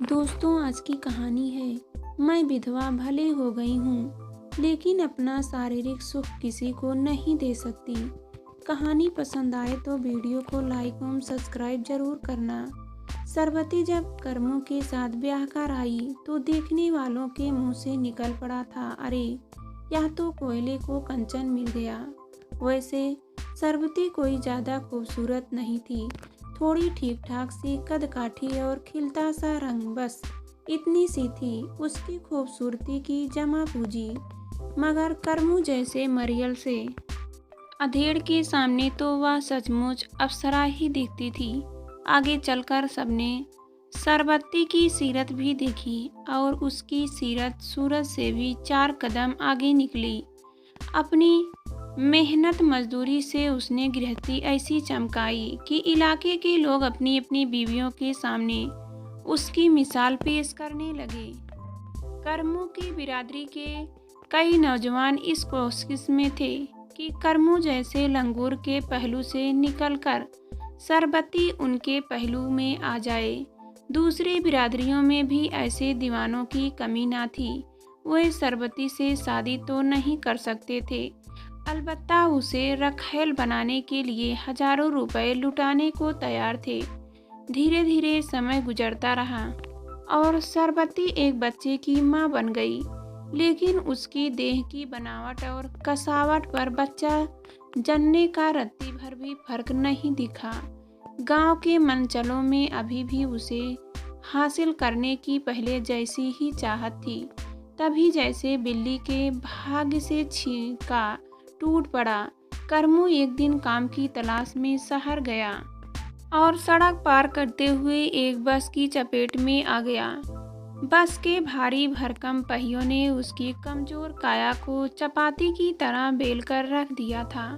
दोस्तों, आज की कहानी है। मैं विधवा भले हो गई हूँ, लेकिन अपना शारीरिक सुख किसी को नहीं दे सकती। कहानी पसंद आए तो वीडियो को लाइक एवं सब्सक्राइब जरूर करना। सरबती जब कर्मों के साथ ब्याह कर आई तो देखने वालों के मुंह से निकल पड़ा था, अरे यह तो कोयले को कंचन मिल गया। वैसे सरबती कोई ज़्यादा खूबसूरत नहीं थी, थोड़ी ठीक ठाक सी कद काठी और खिलता सा रंग, बस इतनी सी थी उसकी खूबसूरती की जमा पूंजी। मगर करमू जैसे मरियल से अधेड़ के सामने तो वह सचमुच अप्सरा ही दिखती थी। आगे चलकर सबने सरबत्ती की सीरत भी देखी और उसकी सीरत सूरज से भी 4 कदम आगे निकली। अपनी मेहनत मजदूरी से उसने गृहस्थी ऐसी चमकाई कि इलाके के लोग अपनी अपनी बीवियों के सामने उसकी मिसाल पेश करने लगे। करमू की बिरादरी के कई नौजवान इस कोशिश में थे कि करमू जैसे लंगूर के पहलू से निकलकर सरबती उनके पहलू में आ जाए। दूसरी बिरादरियों में भी ऐसे दीवानों की कमी ना थी। वे सरबती से शादी तो नहीं कर सकते थे, अलबत्ता उसे रखैल बनाने के लिए हजारों रुपए लुटाने को तैयार थे। धीरे धीरे समय गुजरता रहा और सरबती एक बच्चे की मां बन गई, लेकिन उसकी देह की बनावट और कसावट पर बच्चा जनने का रत्ती भर भी फर्क नहीं दिखा। गांव के मनचलों में अभी भी उसे हासिल करने की पहले जैसी ही चाहत थी। तभी जैसे बिल्ली के भाग्य से छींका टूट पड़ा। करमू एक दिन काम की तलाश में शहर गया और सड़क पार करते हुए एक बस की चपेट में आ गया। बस के भारी भरकम पहियों ने उसकी कमजोर काया को चपाती की तरह बेलकर रख दिया था।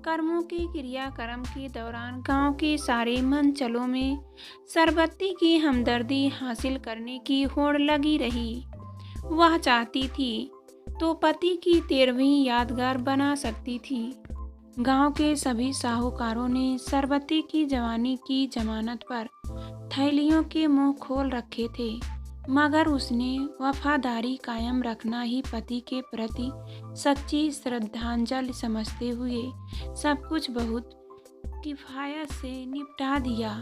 कर्मों के क्रियाक्रम के दौरान गांव के सारे मनचलों में सरबत्ती की हमदर्दी हासिल करने की होड़ लगी रही। वह चाहती थी तो पति की 13वीं यादगार बना सकती थी। गांव के सभी साहूकारों ने सरबती की जवानी की जमानत पर थैलियों के मुंह खोल रखे थे, मगर उसने वफादारी कायम रखना ही पति के प्रति सच्ची श्रद्धांजलि समझते हुए सब कुछ बहुत किफायत से निपटा दिया।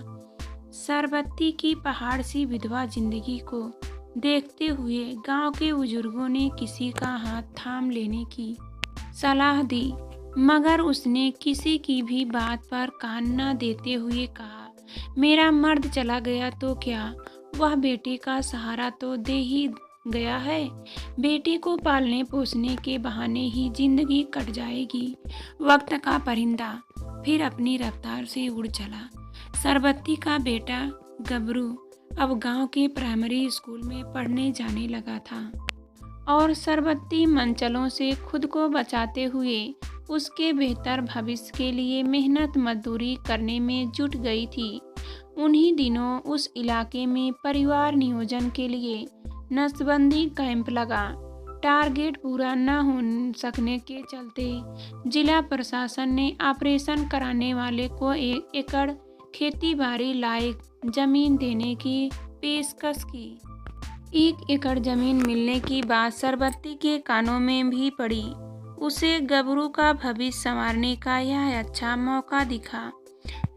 सरबत्ती की पहाड़ सी विधवा जिंदगी को देखते हुए गांव के बुजुर्गों ने किसी का हाथ थाम लेने की सलाह दी, मगर उसने किसी की भी बात पर कान न देते हुए कहा, मेरा मर्द चला गया तो क्या, वह बेटे का सहारा तो दे ही गया है। बेटे को पालने पोसने के बहाने ही जिंदगी कट जाएगी। वक्त का परिंदा फिर अपनी रफ्तार से उड़ चला। सरबत्ती का बेटा गबरू अब गांव के प्राइमरी स्कूल में पढ़ने जाने लगा था और सरबत्ती मनचलों से खुद को बचाते हुए उसके बेहतर भविष्य के लिए मेहनत मजदूरी करने में जुट गई थी। उन्हीं दिनों उस इलाके में परिवार नियोजन के लिए नसबंदी कैंप लगा। टारगेट पूरा न हो सकने के चलते जिला प्रशासन ने ऑपरेशन कराने वाले को 1 एकड़ खेती बाड़ी लायक जमीन देने की पेशकश की। 1 एकड़ जमीन मिलने की बात सरबत्ती के कानों में भी पड़ी। उसे गबरू का भविष्य संवारने का यह अच्छा मौका दिखा।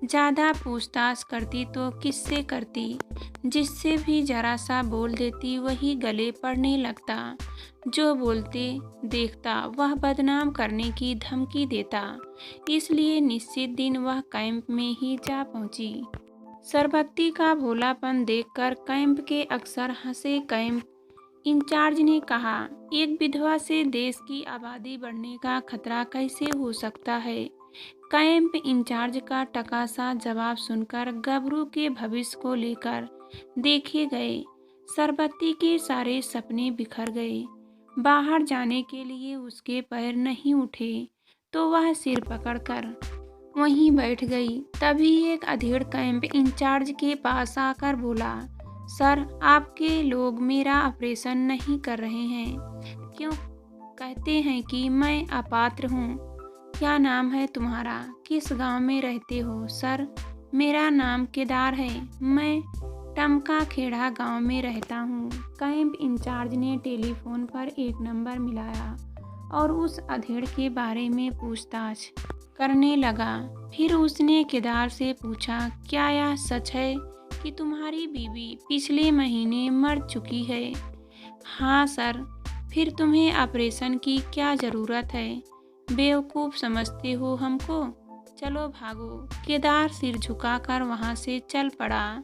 ज़्यादा पूछताछ करती तो किससे करती, जिससे भी जरा सा बोल देती वही गले पड़ने लगता। जो बोलते देखता वह बदनाम करने की धमकी देता। इसलिए निश्चित दिन वह कैंप में ही जा पहुंची। सरबत्ती का भोलापन देखकर कैंप के अक्सर हंसे। कैंप इंचार्ज ने कहा, एक विधवा से देश की आबादी बढ़ने का खतरा कैसे हो सकता है। कैंप इंचार्ज का टकासा जवाब सुनकर गबरू के भविष्य को लेकर देखे गए सरबत्ती के सारे सपने बिखर गए। बाहर जाने के लिए उसके पैर नहीं उठे तो वह सिर पकड़कर वहीं बैठ गई। तभी एक अधेड़ कैंप इंचार्ज के पास आकर बोला, सर, आपके लोग मेरा ऑपरेशन नहीं कर रहे हैं, क्यों? कहते हैं कि मैं अपात्र हूँ। क्या नाम है तुम्हारा? किस गांव में रहते हो? सर, मेरा नाम केदार है, मैं टमका खेड़ा गांव में रहता हूँ। कैंप इंचार्ज ने टेलीफोन पर एक नंबर मिलाया और उस अधेड़ के बारे में पूछताछ करने लगा। फिर उसने केदार से पूछा, क्या यह सच है कि तुम्हारी बीवी पिछले महीने मर चुकी है? हाँ सर। फिर तुम्हें ऑपरेशन की क्या ज़रूरत है? बेवकूफ़ समझते हो हमको? चलो भागो। केदार सिर झुकाकर वहाँ से चल पड़ा।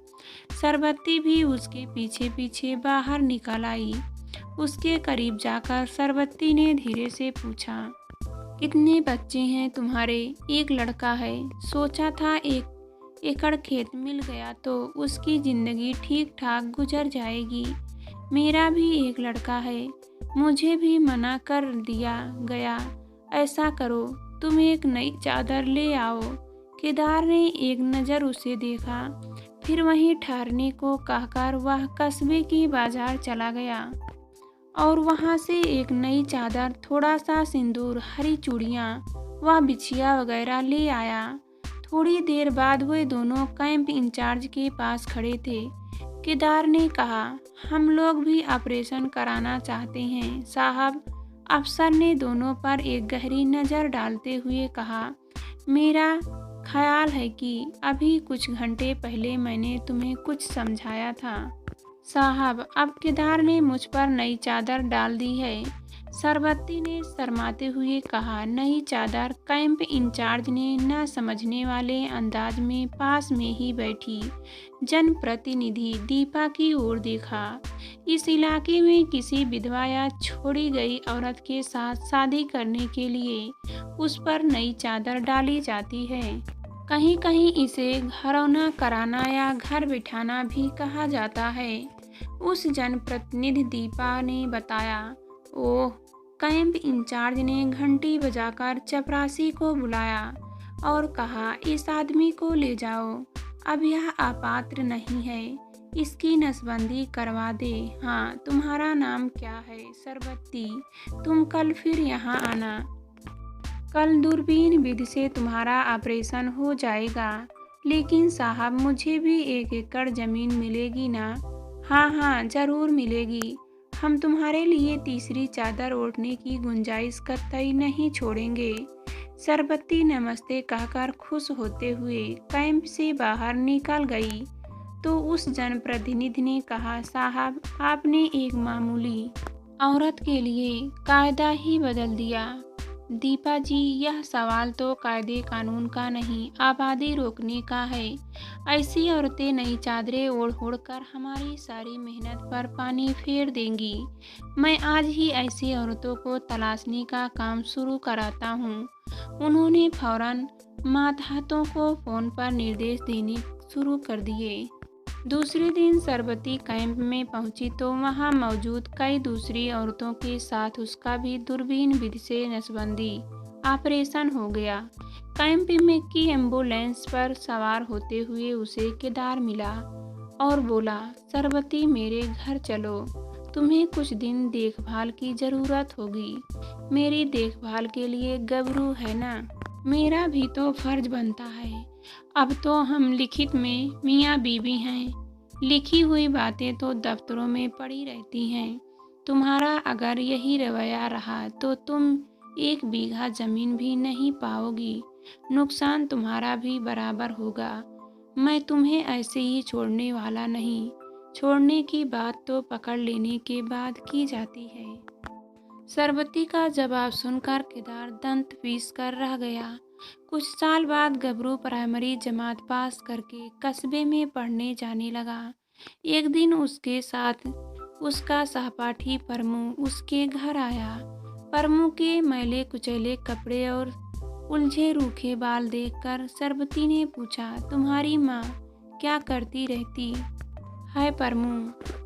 सरबत्ती भी उसके पीछे पीछे बाहर निकल आई। उसके करीब जाकर सरबत्ती ने धीरे से पूछा, कितने बच्चे हैं तुम्हारे? एक लड़का है। सोचा था 1 एकड़ खेत मिल गया तो उसकी ज़िंदगी ठीक ठाक गुजर जाएगी। मेरा भी एक लड़का है। मुझे भी मना कर दिया गया। ऐसा करो, तुम एक नई चादर ले आओ। केदार ने एक नज़र उसे देखा, फिर वहीं ठहरने को कहकर वह कस्बे की बाजार चला गया और वहां से एक नई चादर, थोड़ा सा सिंदूर, हरी चूड़ियाँ व बिछिया वगैरह ले आया। थोड़ी देर बाद वे दोनों कैंप इंचार्ज के पास खड़े थे। केदार ने कहा, हम लोग भी ऑपरेशन कराना चाहते हैं साहब। अफसर ने दोनों पर एक गहरी नज़र डालते हुए कहा, मेरा ख्याल है कि अभी कुछ घंटे पहले मैंने तुम्हें कुछ समझाया था साहब। अब केदार ने मुझ पर नई चादर डाल दी है। सरबत्ती ने शर्माते हुए कहा। नई चादर? कैंप इंचार्ज ने न समझने वाले अंदाज में पास में ही बैठी जनप्रतिनिधि दीपा की ओर देखा। इस इलाके में किसी विधवा या छोड़ी गई औरत के साथ शादी करने के लिए उस पर नई चादर डाली जाती है। कहीं कहीं इसे घरौना कराना या घर बिठाना भी कहा जाता है। उस जनप्रतिनिधि दीपा ने बताया। ओह। कैंप इंचार्ज ने घंटी बजाकर चपरासी को बुलाया और कहा, इस आदमी को ले जाओ। अब यह अपात्र नहीं है, इसकी नसबंदी करवा दे। हाँ, तुम्हारा नाम क्या है? सरबत्ती। तुम कल फिर यहाँ आना। कल दूरबीन विधि से तुम्हारा ऑपरेशन हो जाएगा। लेकिन साहब, मुझे भी 1 एकड़ ज़मीन मिलेगी ना? हाँ हाँ, ज़रूर मिलेगी। हम तुम्हारे लिए तीसरी चादर ओढ़ने की गुंजाइश कतई नहीं छोड़ेंगे। सरबत्ती नमस्ते कहकर खुश होते हुए कैंप से बाहर निकल गई तो उस जनप्रतिनिधि ने कहा, साहब, आपने एक मामूली औरत के लिए कायदा ही बदल दिया। दीपा जी, यह सवाल तो कायदे कानून का नहीं, आबादी रोकने का है। ऐसी औरतें नई चादरें ओढ़ ओढ़ कर हमारी सारी मेहनत पर पानी फेर देंगी। मैं आज ही ऐसी औरतों को तलाशने का काम शुरू कराता हूँ। उन्होंने फौरन मातहतों को फ़ोन पर निर्देश देने शुरू कर दिए। दूसरे दिन सरबत्ती कैंप में पहुंची तो वहां मौजूद कई दूसरी औरतों के साथ उसका भी दूरबीन विधि से नसबंदी ऑपरेशन हो गया। कैंप में की एम्बुलेंस पर सवार होते हुए उसे केदार मिला और बोला, सरबत्ती, मेरे घर चलो। तुम्हें कुछ दिन देखभाल की ज़रूरत होगी। मेरी देखभाल के लिए गबरू है ना? मेरा भी तो फर्ज बनता है। अब तो हम लिखित में मियाँ बीवी हैं। लिखी हुई बातें तो दफ्तरों में पड़ी रहती हैं। तुम्हारा अगर यही रवैया रहा तो तुम 1 बीघा ज़मीन भी नहीं पाओगी। नुकसान तुम्हारा भी बराबर होगा। मैं तुम्हें ऐसे ही छोड़ने वाला नहीं। छोड़ने की बात तो पकड़ लेने के बाद की जाती है। सरबत्ती का जवाब सुनकर केदार दंत पीस कर रह गया। कुछ साल बाद गबरू प्राइमरी जमात पास करके कस्बे में पढ़ने जाने लगा। एक दिन उसके साथ उसका सहपाठी परमू उसके घर आया। परमू के मैले कुचैले कपड़े और उलझे रूखे बाल देखकर सरबत्ती ने पूछा, तुम्हारी माँ क्या करती रहती है? परमू,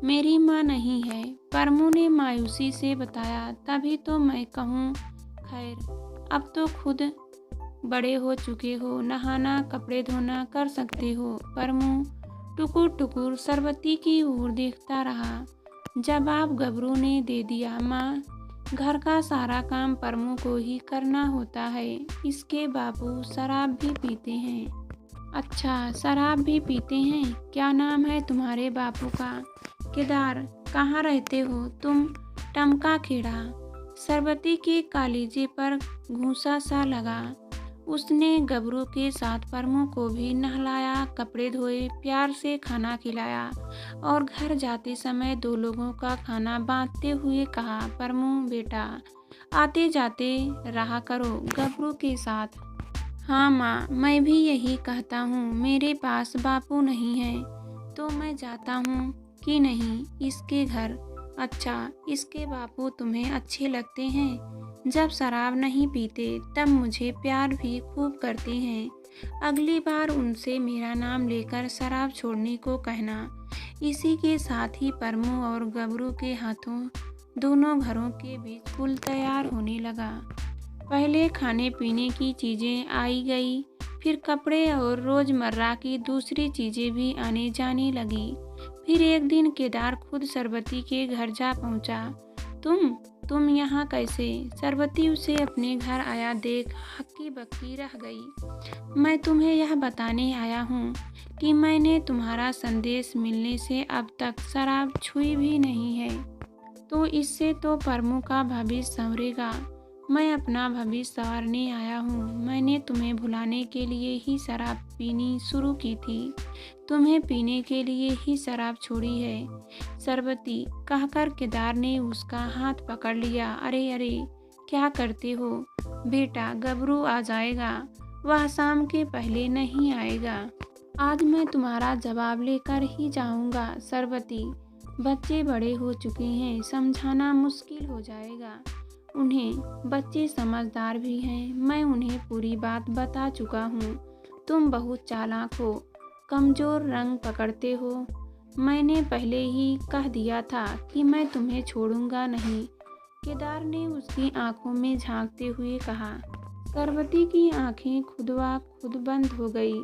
मेरी माँ नहीं है, परमू ने मायूसी से बताया। तभी तो मैं कहूँ, खैर, अब तो खुद बड़े हो चुके हो, नहाना कपड़े धोना कर सकते हो। परमू टुकुर टुकुर सरबत्ती की ओर देखता रहा। जवाब गबरू ने दे दिया, माँ, घर का सारा काम परमू को ही करना होता है। इसके बाबू शराब भी पीते हैं। अच्छा, शराब भी पीते हैं? क्या नाम है तुम्हारे बापू का? केदार, कहाँ रहते हो तुम? टमका खेड़ा। सरबती के कालीजे पर घूंसा सा लगा। उसने गबरू के साथ परमू को भी नहलाया, कपड़े धोए, प्यार से खाना खिलाया और घर जाते समय दो लोगों का खाना बांटते हुए कहा, परमू बेटा, आते जाते रहा करो गबरू के साथ। हाँ माँ, मैं भी यही कहता हूँ। मेरे पास बापू नहीं है तो मैं जाता हूँ कि नहीं इसके घर। अच्छा, इसके बापू तुम्हें अच्छे लगते हैं? जब शराब नहीं पीते तब मुझे प्यार भी खूब करते हैं। अगली बार उनसे मेरा नाम लेकर शराब छोड़ने को कहना। इसी के साथ ही परमू और गबरू के हाथों दोनों घरों के बीच पुल तैयार होने लगा। पहले खाने पीने की चीज़ें आई गई, फिर कपड़े और रोज़मर्रा की दूसरी चीज़ें भी आने जाने लगी। फिर एक दिन केदार खुद सरबती के घर जा पहुंचा। तुम यहाँ कैसे? सरबती उसे अपने घर आया देख हक्की बक्की रह गई। मैं तुम्हें यह बताने आया हूँ कि मैंने तुम्हारा संदेश मिलने से अब तक शराब छुई भी नहीं है, तो इससे तो परमू का भविष्य संवरेगा। मैं अपना भविष्य संवारने आया हूँ। मैंने तुम्हें भुलाने के लिए ही शराब पीनी शुरू की थी, तुम्हें पीने के लिए ही शराब छोड़ी है। सरबती, कहकर केदार ने उसका हाथ पकड़ लिया। अरे अरे, क्या करते हो बेटा? गबरू आ जाएगा, वह शाम के पहले नहीं आएगा। आज मैं तुम्हारा जवाब लेकर ही जाऊंगा। सरबती, बच्चे बड़े हो चुके हैं, समझाना मुश्किल हो जाएगा उन्हें। बच्चे समझदार भी हैं, मैं उन्हें पूरी बात बता चुका हूँ। तुम बहुत चालाक हो, कमज़ोर रंग पकड़ते हो। मैंने पहले ही कह दिया था कि मैं तुम्हें छोड़ूंगा नहीं, केदार ने उसकी आंखों में झांकते हुए कहा। सरबती की आंखें खुदवा खुद बंद हो गई।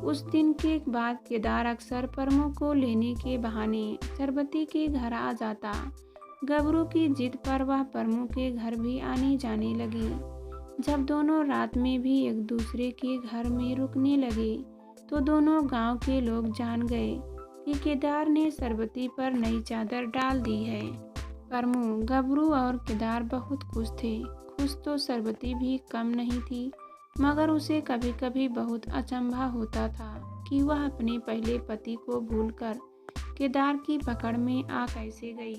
उस दिन के बाद केदार अक्सर परमू को लेने के बहाने सरबती के घर आ जाता। गबरू की जिद पर वह परमू के घर भी आने जाने लगी। जब दोनों रात में भी एक दूसरे के घर में रुकने लगे तो दोनों गांव के लोग जान गए कि केदार ने सरबती पर नई चादर डाल दी है। परमू, गबरू और केदार बहुत खुश थे। खुश तो सरबती भी कम नहीं थी, मगर उसे कभी कभी बहुत अचंभा होता था कि वह अपने पहले पति को भूलकर केदार की पकड़ में आ कैसे गई।